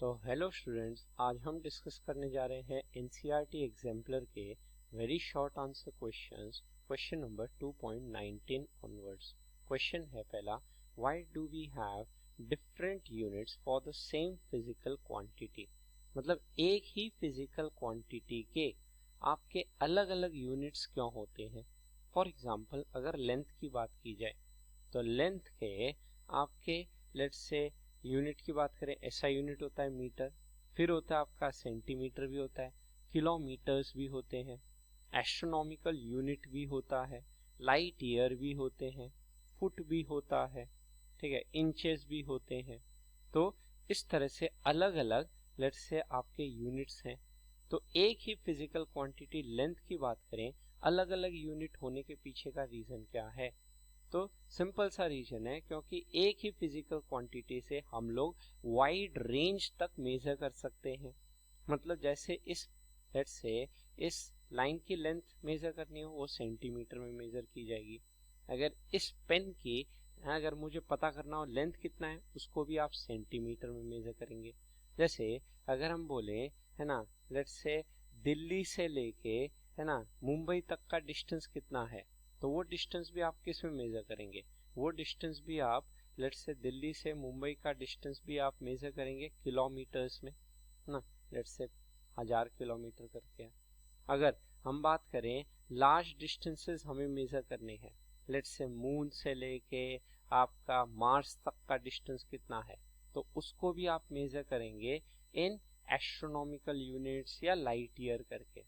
तो hello students, आज हम डिस्कस करने जा रहे हैं एनसीईआरटी एग्जाम्पलर के very short answer questions, question number 2.19 onwards. Question है पहला, why do we have different units for the same physical quantity. मतलब एक ही फिजिकल क्वांटिटी के आपके अलग अलग यूनिट्स क्यों होते हैं। फॉर एग्जाम्पल अगर लेंथ की बात की जाए तो लेंथ के आपके लेट्स से यूनिट की बात करें, ऐसा यूनिट होता है मीटर, फिर होता है आपका सेंटीमीटर भी होता है, किलोमीटर्स भी होते हैं, एस्ट्रोनॉमिकल यूनिट भी होता है, लाइट ईयर भी होते हैं, फुट भी होता है, ठीक है, इंचेस भी होते हैं। तो इस तरह से अलग अलग लेट्स से आपके यूनिट्स हैं। तो एक ही फिजिकल क्वांटिटी लेंथ की बात करें, अलग अलग यूनिट होने के पीछे का रीजन क्या है। तो सिंपल सा रीजन है क्योंकि एक ही फिजिकल क्वांटिटी से हम लोग वाइड रेंज तक मेजर कर सकते हैं। मतलब जैसे इस लेट्स से इस लाइन की लेंथ मेजर करनी हो वो सेंटीमीटर में मेजर की जाएगी। अगर इस पेन की अगर मुझे पता करना हो लेंथ कितना है उसको भी आप सेंटीमीटर में मेजर करेंगे। जैसे अगर हम बोले है ना, लेट्स से दिल्ली से लेके है ना मुंबई तक का डिस्टेंस कितना है, तो वो डिस्टेंस भी आप किस में मेजर करेंगे, वो डिस्टेंस भी आप लेट्स से दिल्ली से मुंबई का डिस्टेंस भी आप मेजर करेंगे किलोमीटर्स में ना, लेट्स से 1000 किलोमीटर करके। अगर हम बात करें लार्ज डिस्टेंसेस हमें मेजर करने हैं, लेट्स से मून से लेके आपका मार्स तक का डिस्टेंस कितना है, तो उसको भी आप मेजर करेंगे इन एस्ट्रोनॉमिकल यूनिट्स या लाइट ईयर करके।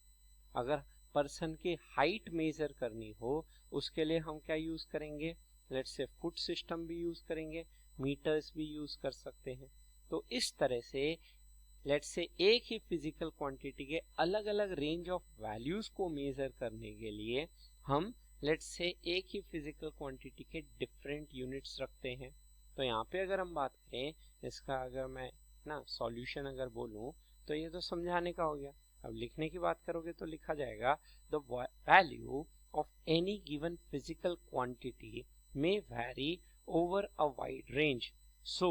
अगर पर्सन की हाइट मेजर करनी हो उसके लिए हम क्या यूज करेंगे, लेट्स से फुट सिस्टम भी यूज करेंगे, मीटर्स भी यूज कर सकते हैं। तो इस तरह से लेट्स से एक ही फिजिकल क्वांटिटी के अलग अलग रेंज ऑफ वैल्यूज को मेजर करने के लिए हम लेट्स से एक ही फिजिकल क्वांटिटी के डिफरेंट यूनिट्स रखते हैं। तो यहाँ पे अगर हम बात करें इसका, अगर मैं ना सॉल्यूशन अगर बोलूं तो ये तो समझाने का हो गया। अब लिखने की बात करोगे तो लिखा जाएगा the value of any given physical quantity may vary over a wide range, so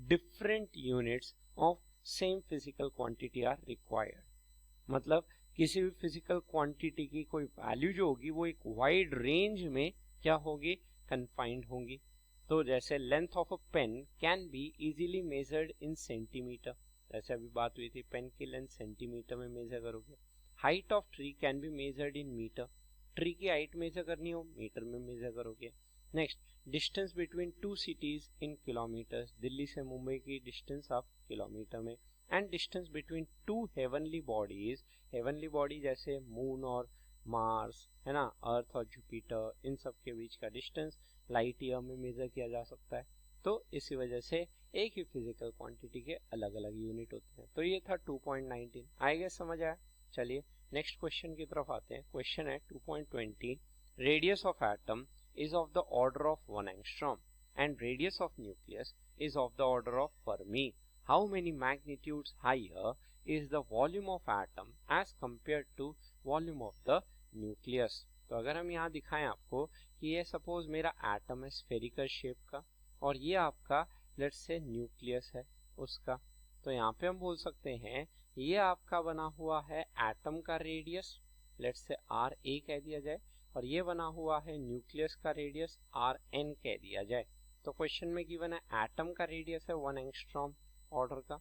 different units of same physical quantity are required। मतलब किसी भी फिजिकल क्वांटिटी की कोई वैल्यू जो होगी वो एक वाइड रेंज में क्या होगी, कन्फाइंड होंगी। तो जैसे length of a pen can be easily measured in centimeter, जैसे अभी बात हुई थी पेन की लेंथ सेंटीमीटर में मेजर करोगे। Height of tree can be measured in meter, tree की हाइट मेजर करनी हो मीटर में मेजर करोगे। Next, distance between two cities in kilometers, Delhi से मुंबई की डिस्टेंस आप किलोमीटर में। And distance between two heavenly bodies, heavenly body जैसे मून और मार्स है ना, अर्थ और जुपिटर, इन सब के बीच का डिस्टेंस लाइट ईयर में मेजर किया जा सकता है। तो इसी वजह से एक ही फिजिकल क्वांटिटी के अलग अलग यूनिट होते हैं। तो ये था 2.19, आएगा समझ आया। चलिए नेक्स्ट क्वेश्चन की तरफ आते हैं। क्वेश्चन है 2.20, radius of atom is of the order of 1 angstrom and radius of nucleus is of the order of Fermi. How many magnitudes higher is the volume of atom as compared to volume of the nucleus? तो अगर हम यहाँ दिखाएं आपको कि ये suppose मेरा atom है स्फेरिकल शेप का और ये आपका लेट्स से न्यूक्लियस है उसका, तो यहाँ पे हम बोल सकते हैं ये आपका बना हुआ है एटम का radius, let's say R A कह दिया जाए, और ये बना हुआ है न्यूक्लियस का रेडियस आर एन कह दिया जाए। तो क्वेश्चन में गिवन है एटम का रेडियस है 1 एंगस्ट्रॉम ऑर्डर का,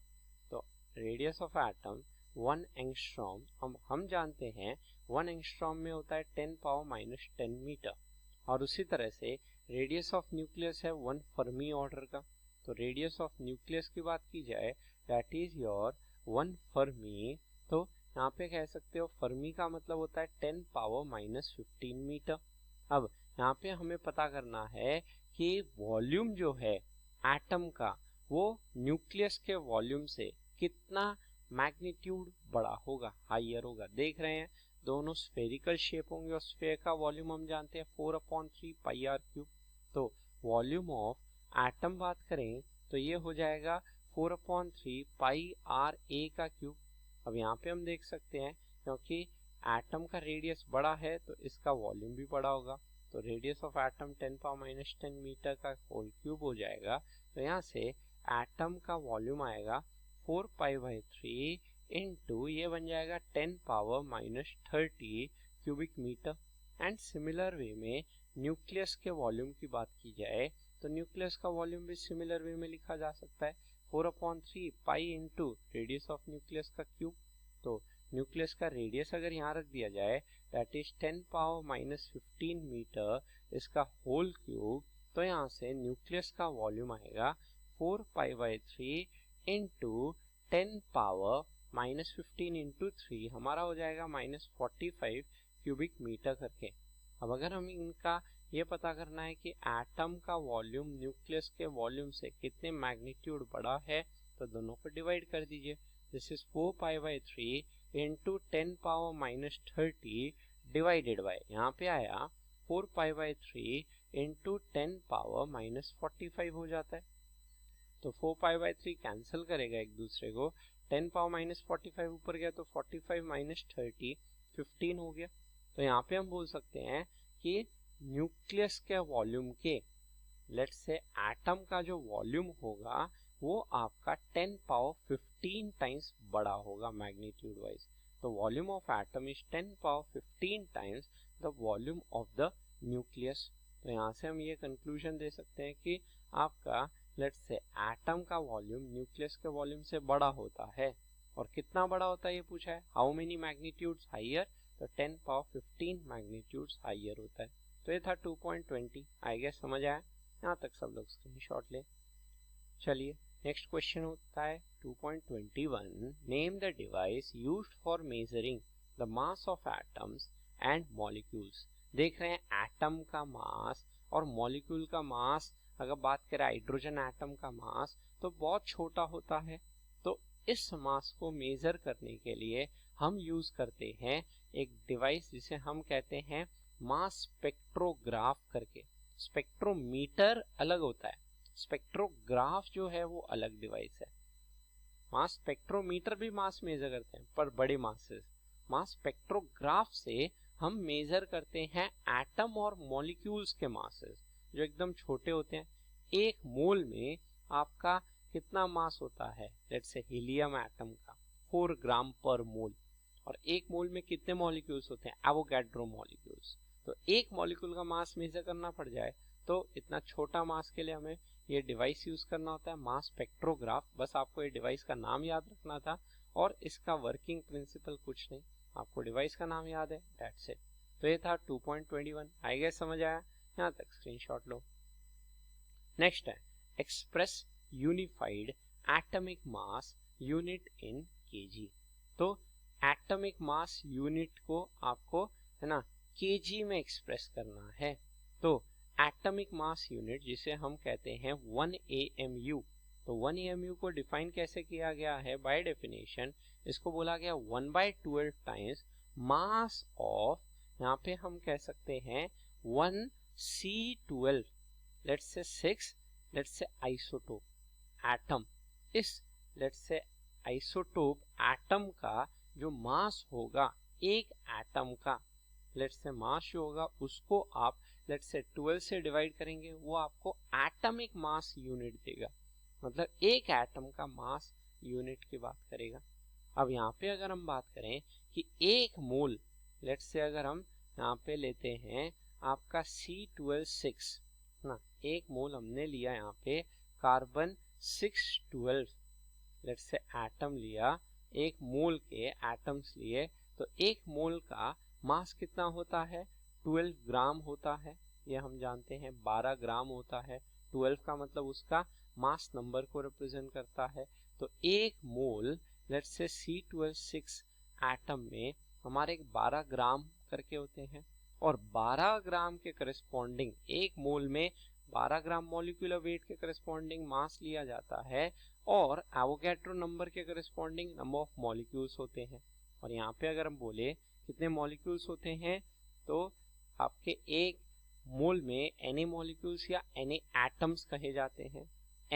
तो रेडियस ऑफ एटम 1 एंगस्ट्रॉम, हम जानते हैं 1 एंगस्ट्रॉम में होता है 10 पावर -10 मीटर। और उसी तरह से रेडियस ऑफ न्यूक्लियस है 1 फर्मी ऑर्डर का। तो रेडियस ऑफ न्यूक्लियस की बात की जाए दैट इज योर 1 फर्मी, तो यहाँ पे कह सकते हो फर्मी का मतलब होता है 10 पावर -15 मीटर। अब यहाँ पे हमें पता करना है कि वॉल्यूम जो है एटम का वो न्यूक्लियस के वॉल्यूम से कितना मैग्नीट्यूड बड़ा होगा, हाइयर होगा। देख रहे हैं दोनों स्फेरिकल शेप होंगे और स्फेयर का वॉल्यूम हम जानते हैं 4/3 पाई आर क्यूब। तो वॉल्यूम ऑफ एटम बात करें तो ये हो जाएगा 4/3 पाई आर ए का क्यूब। अब यहाँ पे हम देख सकते हैं क्योंकि एटम का रेडियस बड़ा है तो इसका वॉल्यूम भी बड़ा होगा, तो radius of atom 10 power -10 meter का होल क्यूब हो जाएगा। तो यहाँ से एटम का वॉल्यूम आएगा 4 पाई बाई 3 इंटू ये बन जाएगा 10 power minus 30 cubic meter. And similar way में न्यूक्लियस के वॉल्यूम की बात की जाए तो न्यूक्लियस का वॉल्यूम भी सिमिलर वे में लिखा जा सकता है 4/3 pi into radius of nucleus का क्यूब। तो न्यूक्लियस का रेडियस अगर यहाँ रख दिया जाए that is 10 power minus 15 meter इसका होल क्यूब, तो यहाँ से न्यूक्लियस का वॉल्यूम आएगा 4 pi by 3 into 10 power minus 15 into 3 हमारा हो जाएगा माइनस 45 क्यूबिक मीटर करके। अब अगर हम इनका ये पता करना है कि एटम का वॉल्यूम न्यूक्लियस के वॉल्यूम से कितने मैग्नीट्यूड बड़ा है तो दोनों को डिवाइड कर दीजिए। This is 4 pi by 3 into 10 power minus 30 divided by यहाँ पे आया 4 pi by 3 into 10 power minus 45 हो जाता है। तो 4 पाई बाई 3 कैंसिल करेगा एक दूसरे को, 10 पावर माइनस 45 ऊपर गया तो 45 माइनस 30 15 हो गया। तो यहाँ पे हम बोल सकते हैं कि न्यूक्लियस के वॉल्यूम के लेट्स से एटम का जो वॉल्यूम होगा वो आपका 10 पावर 15 टाइम्स बड़ा होगा मैग्नीट्यूड वाइज। तो volume of atom is 10 power 15 times the volume of the nucleus. तो यहाँ से हम ये कंक्लूजन दे सकते हैं कि आपका लेट्स से एटम का वॉल्यूम न्यूक्लियस के वॉल्यूम से बड़ा होता है। और कितना बड़ा होता है ये पूछा है, हाउ मेनी मैग्नीट्यूड्स हाइयर, तो 10 पावर 15 मैग्नीट्यूड्स हाइयर होता है। तो ये था 2.20। आई गेस समझ आया, यहाँ तक सब लोग स्क्रीनशॉट ले। चलिए नेक्स्ट क्वेश्चन होता है 2.21। Name the device used for measuring the mass of atoms and molecules. देख रहे हैं एटम का मास और मॉलिक्यूल का मास, अगर बात करें हाइड्रोजन एटम का मास तो बहुत छोटा होता है। तो इस मास को मेजर करने के लिए हम यूज करते हैं एक डिवाइस जिसे हम कहते हैं मास स्पेक्ट्रोग्राफ करके। स्पेक्ट्रोमीटर अलग होता है, स्पेक्ट्रोग्राफ जो है वो अलग डिवाइस है। मास स्पेक्ट्रोमीटर भी मास मेजर करते हैं पर बड़े मासेस। मास स्पेक्ट्रोग्राफ से हम मेजर करते हैं एटम और मॉलिक्यूल्स के मासेस जो एकदम छोटे होते हैं। एक मोल में आपका कितना मास होता है, लेट्स से हीलियम एटम का 4 ग्राम पर मोल, और एक मोल में कितने मॉलिक्यूल्स होते हैं, एवोगैड्रो मॉलिक्यूल्स। तो एक मॉलिक्यूल का मास मेजर करना पड़ जाए तो इतना छोटा मास के लिए हमें ये डिवाइस यूज करना होता है मास स्पेक्ट्रोग्राफ। बस आपको ये डिवाइस का नाम याद रखना था और इसका वर्किंग प्रिंसिपल कुछ नहीं, आपको डिवाइस का नाम याद है, दैट्स इट। तो ये था 2.21। आई गेस समझ आया, यहाँ तक स्क्रीनशॉट लो। नेक्स्ट है express unified atomic mass unit in KG. तो एटॉमिक मास यूनिट को आपको है ना केजी में एक्सप्रेस करना है। तो एटॉमिक मास यूनिट जिसे हम कहते हैं 1 AMU, तो 1 AMU को डिफाइन कैसे किया गया है, बाय डेफिनेशन इसको बोला गया 1/12 टाइम्स मास ऑफ, यहाँ पे हम कह सकते हैं 1 C12 let's say 6 let's say isotope atom. इस लेट्स से आइसोटोप एटम का जो मास होगा एक एटम का, लेट्स से मास जो होगा उसको आप लेट्स से 12 से डिवाइड करेंगे, वो आपको एटॉमिक मास यूनिट देगा, मतलब एक एटम का मास यूनिट की बात करेगा। अब यहाँ पे अगर हम बात करें कि एक मोल, लेट्स से अगर हम यहाँ पे लेते हैं आपका C12 ना, एक मोल हमने लिया यहाँ पे कार्बन 612 लेट्स से एटम लिया, एक मोल के एटम्स लिए, तो एक मोल का मास कितना होता है, 12 ग्राम होता है। ये हम जानते हैं 12 ग्राम होता है, 12 का मतलब उसका मास नंबर को रिप्रेजेंट करता है। तो एक मोल लेट्स से C12 एटम में हमारे 12 ग्राम करके होते हैं, और 12 ग्राम के करस्पॉन्डिंग एक मोल में 12 ग्राम मॉलिक्यूलर वेट के करस्पॉन्डिंग मास लिया जाता है, और एवोगैड्रो नंबर के करस्पॉन्डिंग नंबर ऑफ मॉलिक्यूल्स होते हैं। और यहाँ पे अगर हम बोले कितने मॉलिक्यूल्स होते हैं, तो आपके एक मोल में Na मॉलिक्यूल्स या Na एटम्स कहे जाते हैं।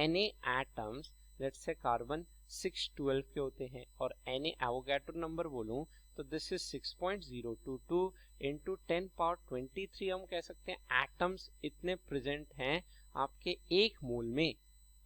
Na atoms let's say carbon 612 के होते हैं, और Na एवोगैड्रो नंबर बोलूं तो दिस इज 6.022 इंटू 10 पावर 23 हम कह सकते हैं एटम्स इतने प्रेजेंट हैं आपके एक मोल में।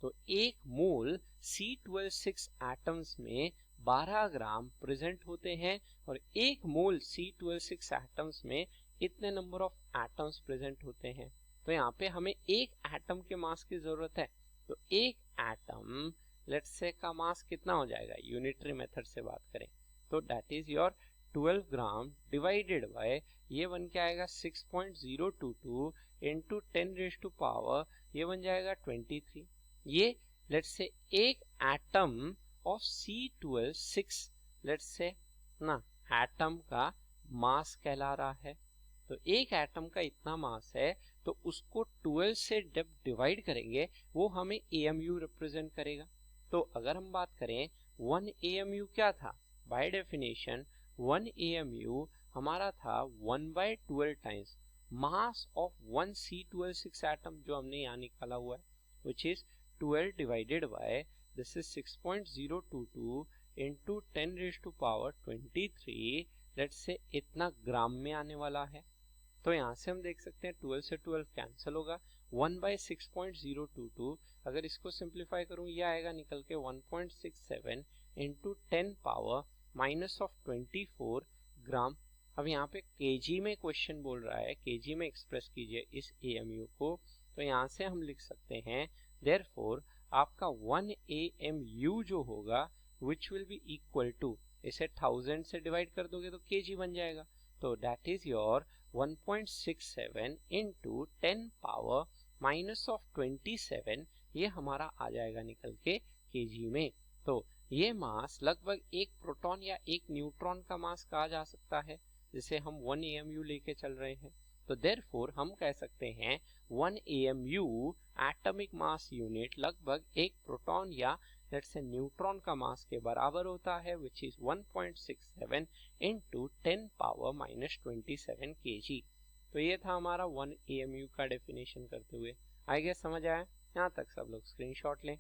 तो एक मोल C12 एटम्स में 12 ग्राम प्रेजेंट होते हैं और एक मोल C12 एटम्स में इतने नंबर ऑफ एटम्स प्रेजेंट होते हैं। तो यहाँ पे हमें एक एटम के मास की जरूरत है। तो एक एटम लेट्स से का मास कितना हो जाएगा, यूनिटरी मेथड से बात करें तो that is your 12 gram divided by ये बन के आएगा 6.022 इंटू 10 रेज़ टू पावर ये बन जाएगा 23। ये लेट्स से एक atom of C12 let's say ना एटम का मास कहला रहा है। तो एक एटम का इतना मास है तो उसको 12 से जब डिवाइड करेंगे वो हमें AMU रिप्रेजेंट करेगा। तो अगर हम बात करें 1 AMU क्या था, बाय डेफिनेशन 1 AMU हमारा था 1/12 times mass of 1 C12 atom जो हमने यहाँ निकाला हुआ है, which is 12 divided by this is 6.022 into 10 raised to power 23 let's say इतना ग्राम में आने वाला है। तो यहाँ से हम देख सकते हैं 12 से 12 कैंसिल होगा, 1/6.022 अगर इसको सिंप्लीफाई करूँ ये आएगा निकल के 1.67 इंटू 10 पावर माइनस ऑफ 24 ग्राम। अब यहाँ पे केजी में क्वेश्चन बोल रहा है, केजी में एक्सप्रेस कीजिए इस AMU को। तो यहाँ से हम लिख सकते हैं देयरफॉर आपका 1 AMU जो होगा which will be equal to, इसे 1000 से डिवाइड कर दोगे तो केजी बन जाएगा। तो that is your 1.67 into 10 power minus of 27 ये हमारा आ जाएगा निकल के केजी में। तो ये मास लगभग एक प्रोटॉन या एक न्यूट्रॉन का मास कहा जा सकता है जिसे हम 1 AMU लेके चल रहे हैं। तो देयरफॉर हम कह सकते हैं 1 AMU एटॉमिक मास यूनिट लगभग एक प्रोटॉन या लेट्स से न्यूट्रॉन का मास के बराबर होता है which is 1.67 into 10 power minus 27 kg। तो ये था हमारा 1 AMU का डेफिनेशन करते हुए। आई गेस समझ आया, यहाँ तक सब लोग स्क्रीनशॉट लें।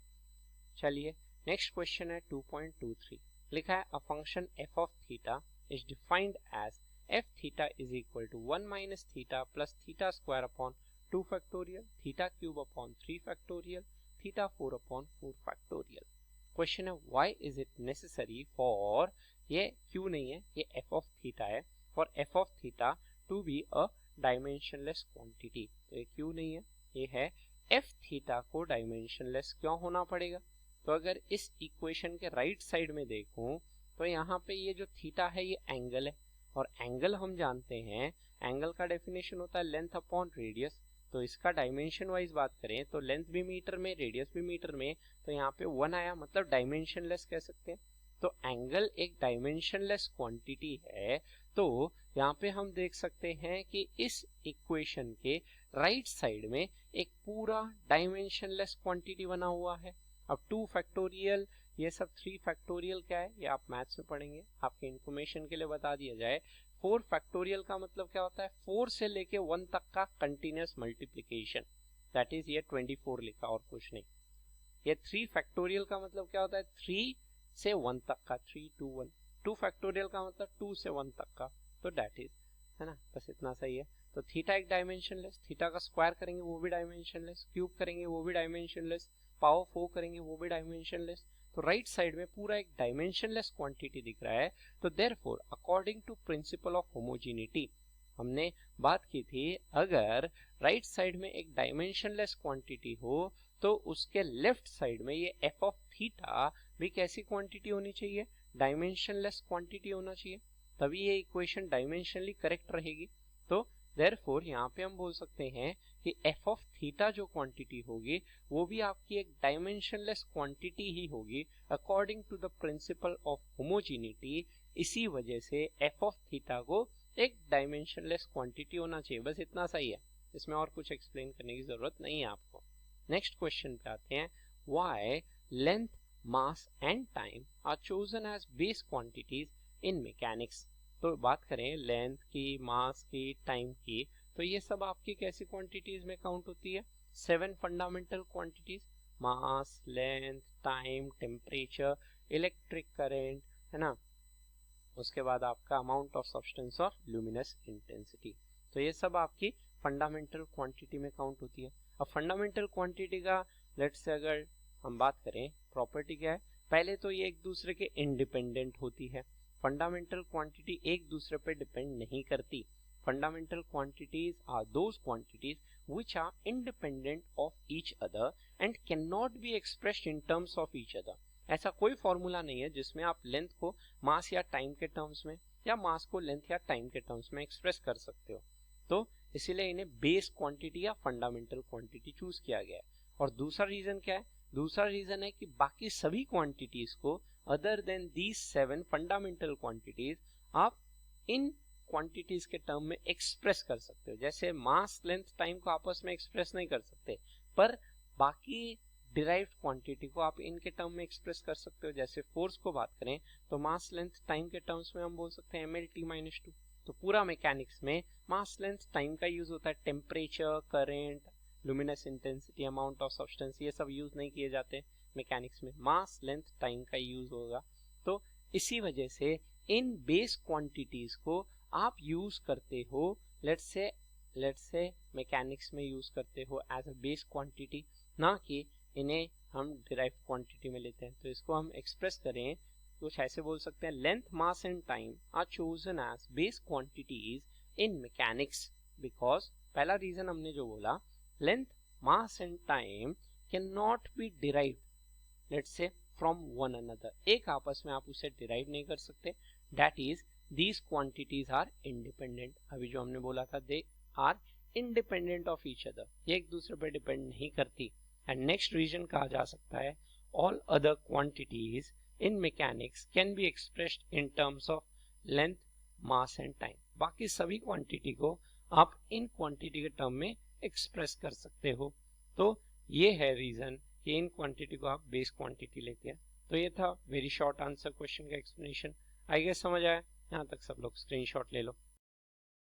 चलिए नेक्स्ट क्वेश्चन है 2.23, लिखा है a function f of theta is defined as f theta is equal to 1 minus theta plus theta square upon 2 factorial, theta cube upon 3 factorial, theta 4 upon 4 factorial। Question है why is it necessary for, ये क्यों नहीं है, ये f of theta है, for f of theta to be a dimensionless quantity। तो ये क्यों नहीं है, ये है f theta को डायमेंशनलेस क्यों होना पड़ेगा। तो अगर इस इक्वेशन के राइट साइड में देखूं तो यहाँ पे ये जो थीटा है ये एंगल है और एंगल हम जानते हैं एंगल का डेफिनेशन होता है लेंथ अपॉन रेडियस। तो इसका डायमेंशन वाइज बात करें तो लेंथ भी मीटर में रेडियस भी मीटर में, तो यहाँ पे 1 आया मतलब डायमेंशनलेस कह सकते हैं। तो एंगल एक डायमेंशनलेस क्वांटिटी है। तो यहाँ पे हम देख सकते हैं कि इस इक्वेशन के राइट साइड में एक पूरा डायमेंशनलेस क्वांटिटी बना हुआ है। अब 2 फैक्टोरियल ये सब 3 फैक्टोरियल क्या है ये आप मैथ्स में पढ़ेंगे, आपके इंफॉर्मेशन के लिए बता दिया जाए। 4 फैक्टोरियल का मतलब क्या होता है, 4 से लेके 1 तक का कंटिन्यूअस मल्टीप्लिकेशन, दैट इज ये 24 लिखा और कुछ नहीं। ये 3 फैक्टोरियल का मतलब क्या होता है 3 से 1 तक का, 3 to 1। 2 फैक्टोरियल का मतलब 2 से 1 तक का, तो दैट इज है ना, बस इतना सही है। तो थीटा एक डायमेंशनलेस, थीटा का स्क्वायर करेंगे वो भी डायमेंशनलेस, क्यूब करेंगे वो भी डायमेंशनलेस, पावर 4 करेंगे वो भी डायमेंशनलेस। तो राइट साइड में पूरा एक डायमेंशनलेस क्वांटिटी दिख रहा है। तो therefore according to principle of homogeneity, हमने बात की थी अगर राइट साइड में एक डायमेंशनलेस क्वांटिटी हो तो उसके लेफ्ट साइड में ये एफ ऑफ थीटा भी कैसी क्वांटिटी होनी चाहिए, डायमेंशनलेस क्वांटिटी होना चाहिए, तभी ये इक्वेशन डायमेंशनली करेक्ट रहेगी। तो देयरफॉर यहाँ पे हम बोल सकते हैं कि एफ ऑफ थीटा जो क्वांटिटी होगी वो भी आपकी एक डायमेंशनलेस क्वांटिटी ही होगी according to the principle of homogeneity. इसी वजह से एफ ऑफ थीटा को एक डायमेंशनलेस क्वांटिटी होना चाहिए, बस इतना सही है, इसमें और कुछ एक्सप्लेन करने की जरूरत नहीं है आपको। नेक्स्ट क्वेश्चन पे आते हैं, why length, mass and time are chosen as base quantities in mechanics. तो बात करें लेंथ की, मास की, टाइम की, तो ये सब आपकी कैसी क्वांटिटीज में काउंट होती है, 7 fundamental quantities, mass, length, time, temperature, electric current, है ना, उसके बाद आपका अमाउंट ऑफ सब्सटेंस और ल्यूमिनस इंटेंसिटी। तो ये सब आपकी फंडामेंटल क्वांटिटी में काउंट होती है। अब फंडामेंटल क्वांटिटी का लेट्स से अगर हम बात करें प्रॉपर्टी क्या है, पहले तो ये एक दूसरे के इंडिपेंडेंट होती है। फंडामेंटल क्वांटिटी एक दूसरे पे डिपेंड नहीं करती। Fundamental quantities are those quantities which are independent of each other and cannot be expressed in terms of each other। ऐसा कोई फॉर्मूला नहीं है जिसमें आप लेंथ को मास या टाइम के टर्म्स में या मास को लेंथ या टाइम के टर्म्स में एक्सप्रेस कर सकते हो। तो इसीलिए इन्हें बेस क्वांटिटी या फंडामेंटल क्वांटिटी चूज किया गया है। और दूसरा रीजन क्या है, दूसरा रीजन है कि बाकी सभी क्वांटिटीज को other than these 7 fundamental quantities आप इन क्वांटिटीज के टर्म में एक्सप्रेस कर सकते हो। जैसे मास लेंथ टाइम को आपस में एक्सप्रेस नहीं कर सकते, पर बाकी डिराइव्ड क्वांटिटी को आप इनके टर्म में एक्सप्रेस कर सकते हो। जैसे फोर्स को बात करें तो मास लेंथ टाइम के टर्म्स में हम बोल सकते हैं mlt-2। तो पूरा मैकेनिक्स में मास लेंथ टाइम का यूज होता है। Temperature, current, luminous intensity, amount of substance, ये सब यूज नहीं किए जाते मैकेनिक्स में, मास लेंथ टाइम का यूज होगा। तो इसी वजह से इन बेस क्वांटिटीज को आप यूज करते हो, लेट्स से मैकेनिक्स में यूज करते हो एज अ बेस क्वांटिटी, ना कि इन्हें हम डिराइव्ड क्वांटिटी में लेते हैं। तो इसको हम एक्सप्रेस करें कुछ ऐसे बोल सकते हैं, length, mass and time are chosen as base quantities in mechanics because, पहला रीजन हमने जो बोला, length, mass and time can not be derived let's say from one another, एक आपस में आप उसे डिराइव नहीं कर सकते। That is these quantities are independent। अभी जो हमने बोला था they are independent of each other, ये एक दूसरे पर डिपेंड नहीं करती। एंड नेक्स्ट रीजन कहा जा सकता है, all other quantities in mechanics can be expressed in terms of length, mass and time। बाकी सभी क्वांटिटी को आप इन क्वांटिटी के टर्म में एक्सप्रेस कर सकते हो। तो ये है रीजन कि इन क्वांटिटी को आप बेस क्वांटिटी लेते हैं। तो ये था वेरी शॉर्ट आंसर क्वेश्चन का एक्सप्लेनेशन। आई गेस समझ आया, यहाँ तक सब लोग स्क्रीनशॉट ले लो।